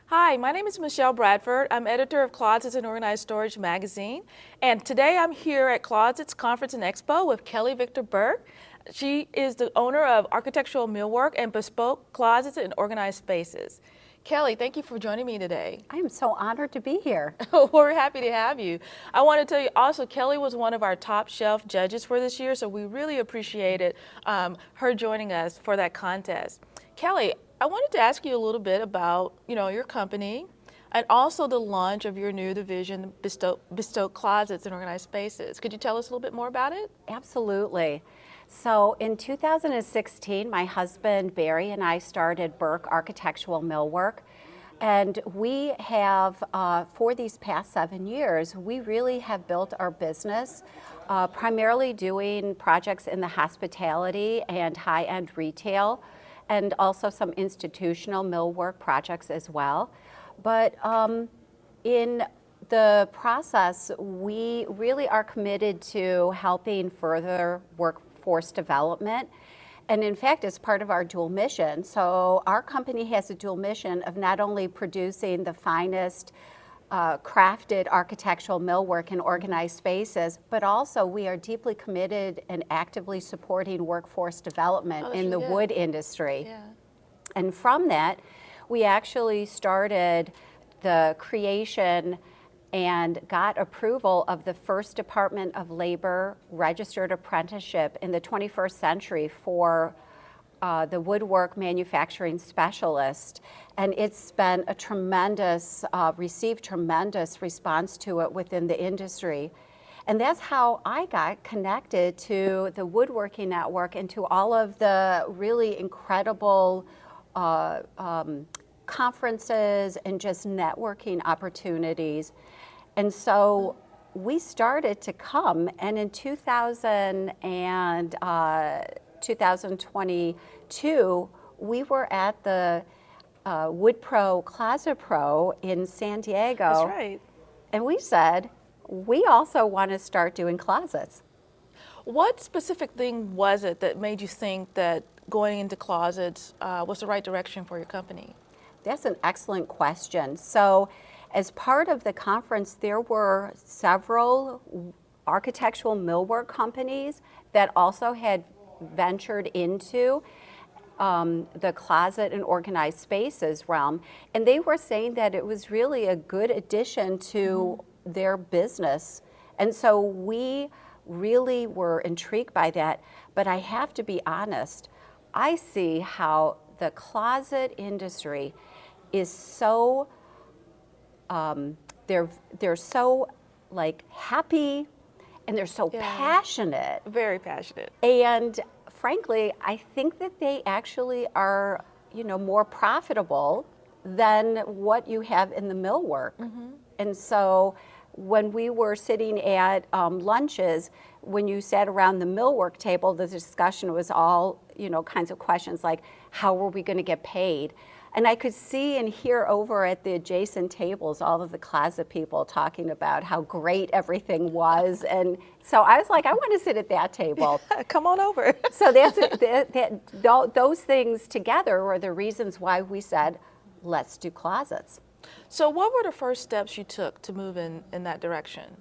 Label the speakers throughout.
Speaker 1: Hi, my name is Michelle Bradford. I'm editor of Closets and Organized Storage magazine. And today I'm here at Closets Conference and Expo with Kelly Victor-Burke. She is the owner of Architectural Millwork and Bespoke Closets and Organized Spaces. Kelly, thank you for joining me today.
Speaker 2: I am so honored to be here.
Speaker 1: We're happy to have you. I want to tell you also, Kelly was one of our top shelf judges for this year, so we really appreciated her joining us for that contest. Kelly, I wanted to ask you a little bit about, your company and also the launch of your new division, Bespoke Closets and Organized Spaces. Could you tell us a little bit more about it?
Speaker 2: Absolutely. So in 2016, my husband Barry and I started Burke Architectural Millwork. And we have, for these past 7 years, we really have built our business primarily doing projects in the hospitality and high-end retail, and also some institutional millwork projects as well. But in the process, we really are committed to helping further workforce development. And in fact, it's part of our dual mission. So our company has a dual mission of not only producing the finest crafted architectural millwork and organized spaces, but also we are deeply committed and actively supporting workforce development in the wood industry.
Speaker 1: Yeah.
Speaker 2: And from that, we actually started the creation and got approval of the first Department of Labor registered apprenticeship in the 21st century for the woodwork manufacturing specialist. And it's been a tremendous, received tremendous response to it within the industry. And that's how I got connected to the Woodworking Network and to all of the really incredible conferences and just networking opportunities. And so we started to come, and in 2022, we were at the Wood Pro Closet Pro in San Diego.
Speaker 1: That's right.
Speaker 2: And we said, we also want to start doing closets.
Speaker 1: What specific thing was it that made you think that going into closets was the right direction for your company?
Speaker 2: That's an excellent question. So as part of the conference, there were several architectural millwork companies that also had ventured into the closet and organized spaces realm. And they were saying that it was really a good addition to their business. And so we really were intrigued by that. But I have to be honest, I see how the closet industry is so they're so like happy, and they're so passionate.
Speaker 1: Very passionate.
Speaker 2: And frankly, I think that they actually are, more profitable than what you have in the millwork. And so when we were sitting at lunches, when you sat around the millwork table, the discussion was all, kinds of questions like, how are we going to get paid? And I could see and hear over at the adjacent tables all of the closet people talking about how great everything was. And so I was like, I want to sit at that table.
Speaker 1: Come on over.
Speaker 2: So those things together were the reasons why we said, let's do closets.
Speaker 1: So what were the first steps you took to move in that direction?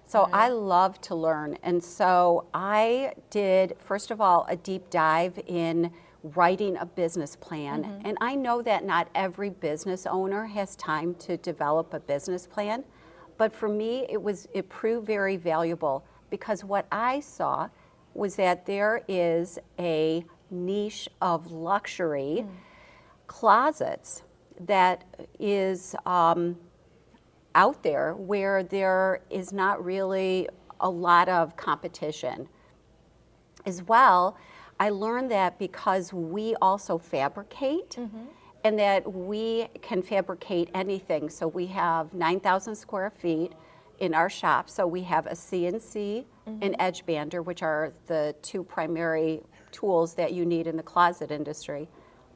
Speaker 2: So I love to learn. And so I did, first of all, a deep dive in writing a business plan. And I know that not every business owner has time to develop a business plan, but for me it proved very valuable, because what I saw was that there is a niche of luxury closets that is out there where there is not really a lot of competition. As well, I learned that because we also fabricate, and that we can fabricate anything. So we have 9,000 square feet in our shop. So we have a CNC and edge bander, which are the two primary tools that you need in the closet industry.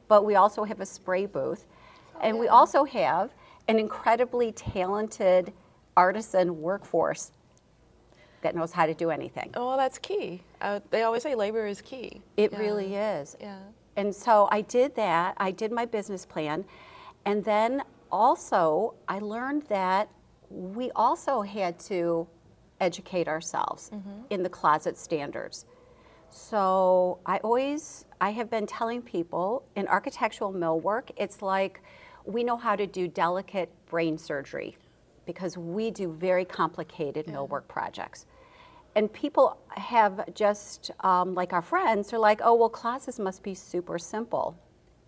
Speaker 2: But we also have a spray booth. And we also have an incredibly talented artisan workforce that knows how to do anything.
Speaker 1: Oh, that's key. They always say labor is key.
Speaker 2: It really is.
Speaker 1: Yeah.
Speaker 2: And so I did that. I did my business plan. And then also, I learned that we also had to educate ourselves in the closet standards. So I have been telling people in architectural millwork, it's like we know how to do delicate brain surgery because we do very complicated millwork projects. And people have just, like our friends, are like, oh, well, closets must be super simple.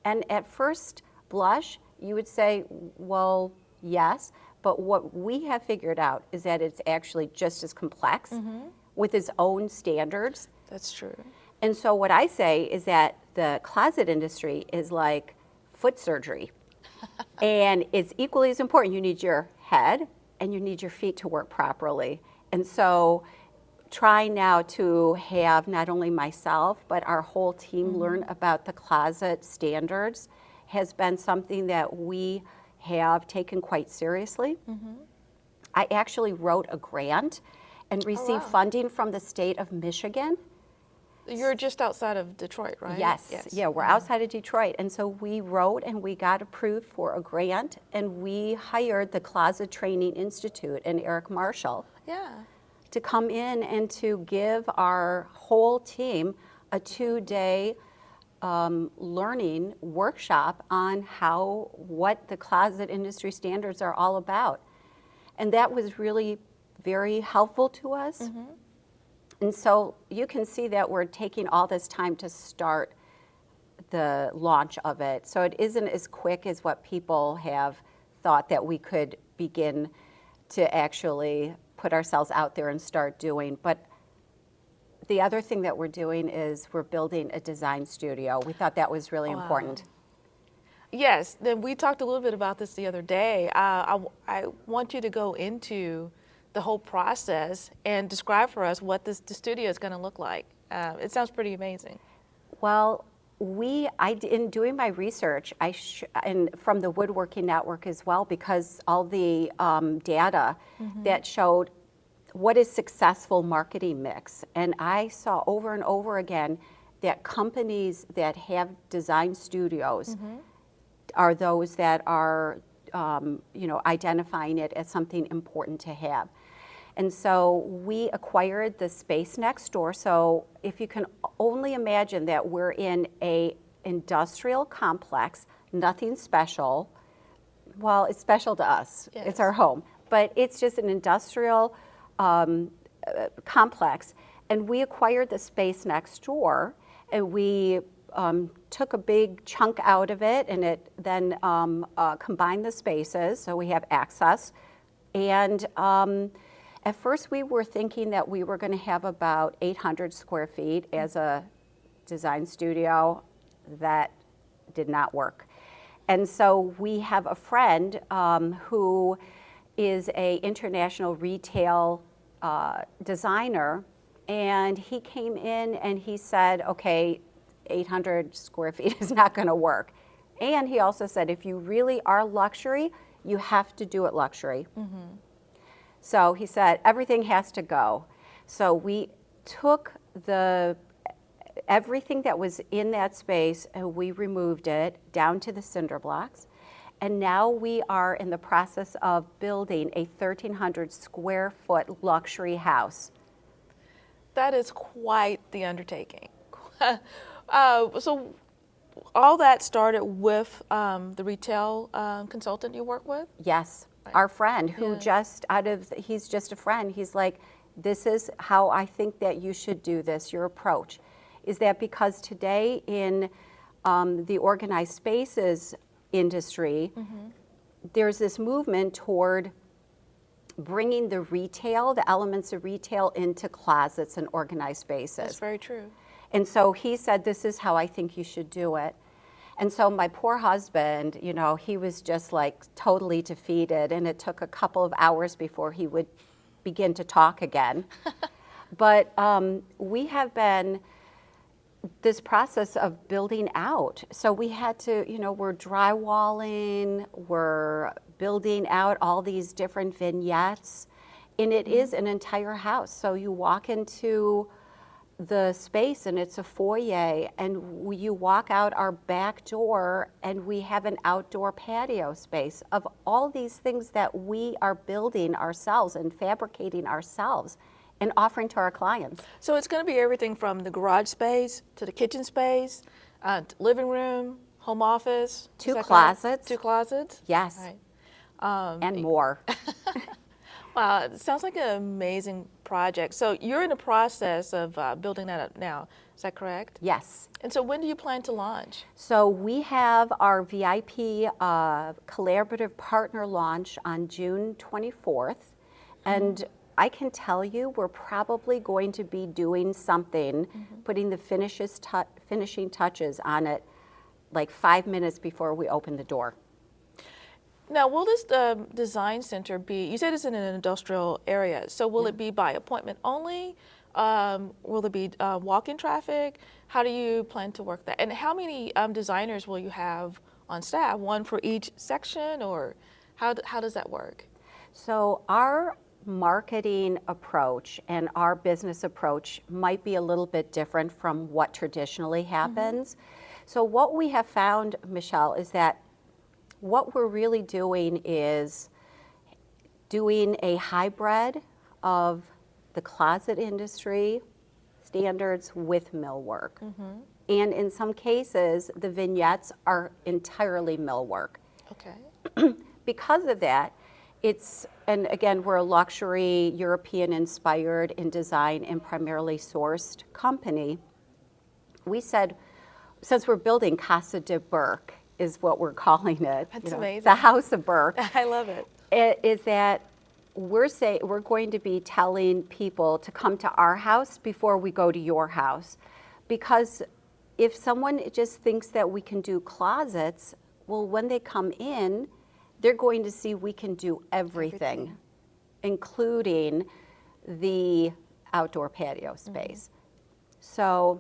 Speaker 2: And at first blush, you would say, well, yes, but what we have figured out is that it's actually just as complex with its own standards.
Speaker 1: That's true.
Speaker 2: And so what I say is that the closet industry is like foot surgery. And it's equally as important. You need your head and you need your feet to work properly. And so trying now to have not only myself, but our whole team learn about the closet standards has been something that we have taken quite seriously. I actually wrote a grant and received funding from the state of Michigan.
Speaker 1: You're just outside of Detroit, right?
Speaker 2: Yes. Yeah, we're outside of Detroit. And so we wrote and we got approved for a grant, and we hired the Closet Training Institute and Eric Marshall to come in and to give our whole team a 2-day learning workshop on what the closet industry standards are all about. And that was really very helpful to us. And so you can see that we're taking all this time to start the launch of it. So it isn't as quick as what people have thought that we could begin to actually put ourselves out there and start doing. But the other thing that we're doing is we're building a design studio. We thought that was really important.
Speaker 1: Yes, then we talked a little bit about this the other day. I want you to go into the whole process and describe for us what the studio is going to look like. It sounds pretty amazing.
Speaker 2: Well, in doing my research, and from the Woodworking Network as well, because all the data that showed what is successful marketing mix. And I saw over and over again that companies that have design studios are those that are identifying it as something important to have. And so we acquired the space next door. So if you can only imagine that we're in a industrial complex, nothing special. Well, it's special to us. Yes. It's our home. But it's just an industrial complex. And we acquired the space next door, and we took a big chunk out of it, and it then combined the spaces so we have access. And at first we were thinking that we were going to have about 800 square feet as a design studio. That did not work. And so we have a friend who is an international retail designer, and he came in and he said, okay, 800 square feet is not going to work. And he also said, if you really are luxury, you have to do it luxury. So he said, everything has to go. So we took everything that was in that space and we removed it down to the cinder blocks. And now we are in the process of building a 1,300 square foot luxury house.
Speaker 1: That is quite the undertaking. So all that started with the retail consultant you work with?
Speaker 2: Yes. Right. Our friend who he's just a friend. He's like, this is how I think that you should do this, your approach. Is that because today in the organized spaces industry, there's this movement toward bringing the elements of retail into closets and organized spaces.
Speaker 1: That's very true.
Speaker 2: And so he said, this is how I think you should do it. And so my poor husband, he was just like totally defeated, and it took a couple of hours before he would begin to talk again. But we have been this process of building out. So we had to, we're drywalling, we're building out all these different vignettes, and it is an entire house. So you walk into the space, and it's a foyer, and you walk out our back door and we have an outdoor patio space of all these things that we are building ourselves and fabricating ourselves and offering to our clients.
Speaker 1: So it's going to be everything from the garage space to the kitchen space, living room, home office. Is
Speaker 2: Two
Speaker 1: that correct?
Speaker 2: closets.
Speaker 1: 2 closets?
Speaker 2: Yes.
Speaker 1: Right.
Speaker 2: And more.
Speaker 1: Wow, it sounds like an amazing project. So you're in the process of building that up now. Is that correct?
Speaker 2: Yes.
Speaker 1: And so when do you plan to launch?
Speaker 2: So we have our VIP collaborative partner launch on June 24th. And I can tell you we're probably going to be doing something, putting the finishing touches on it like 5 minutes before we open the door.
Speaker 1: Now, will this design center be, you said it's in an industrial area, so will it be by appointment only? Will there be walk-in traffic? How do you plan to work that? And how many designers will you have on staff? One for each section, or how does that work?
Speaker 2: So our marketing approach and our business approach might be a little bit different from what traditionally happens. So what we have found, Michelle, is that what we're really doing is doing a hybrid of the closet industry standards with millwork. And in some cases, the vignettes are entirely millwork.
Speaker 1: Okay.
Speaker 2: Because of that, and again, we're a luxury, European-inspired in design and primarily sourced company. We said, since we're building Casa de Burke, is what we're calling it.
Speaker 1: That's amazing.
Speaker 2: The House of Burke.
Speaker 1: I love it.
Speaker 2: Is that we're going to be telling people to come to our house before we go to your house. Because if someone just thinks that we can do closets, well, when they come in, they're going to see we can do everything. Including the outdoor patio space. So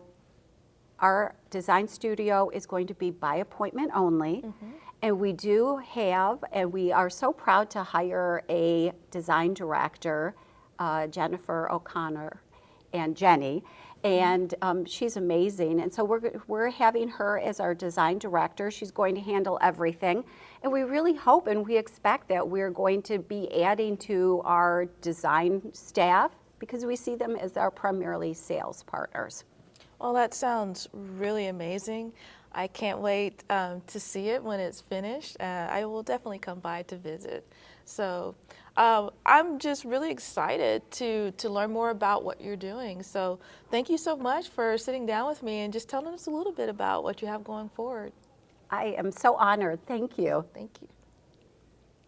Speaker 2: our design studio is going to be by appointment only. And we do have, and we are so proud to hire a design director, Jennifer O'Connor and Jenny, and she's amazing. And so we're having her as our design director. She's going to handle everything. And we really hope and we expect that we're going to be adding to our design staff because we see them as our primarily sales partners.
Speaker 1: Well, that sounds really amazing. I can't wait to see it when it's finished. I will definitely come by to visit. So I'm just really excited to learn more about what you're doing. So thank you so much for sitting down with me and just telling us a little bit about what you have going forward.
Speaker 2: I am so honored. Thank you.
Speaker 1: Thank you.